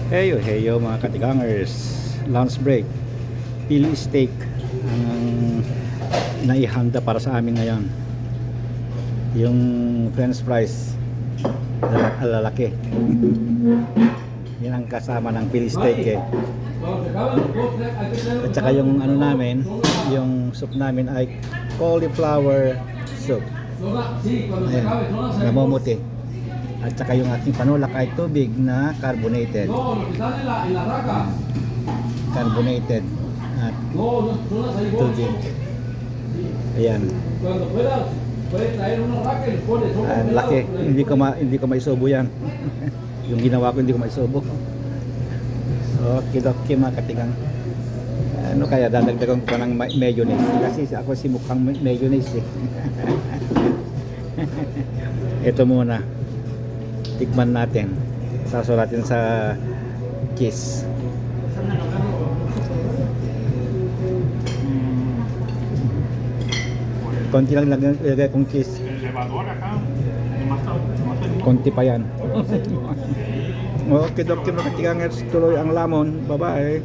Heyo mga katigangers, lunch break, pili steak ang naihanda para sa amin ngayon. Yung french fries lalaki yan ang kasama ng pili steak at saka yung ano namin, yung soup namin ay cauliflower soup. Ayan, namumuti. At saka yung ating panulak ay tubig na carbonated at tubig. Ayan. Ang laki, hindi ko maisubo yan. Yung ginawa ko hindi ko maisubo. Okay mga katigang. Ano kaya dadagdagan ko pa ng mayonnaise kasi ako si mukhang mayonnaise ito muna, tikman natin, sasuratin sa cheese. Konti lang lagay kong cheese, konti pa yan. Okay, mga katigangers, tuloy ang lamon. Bye bye.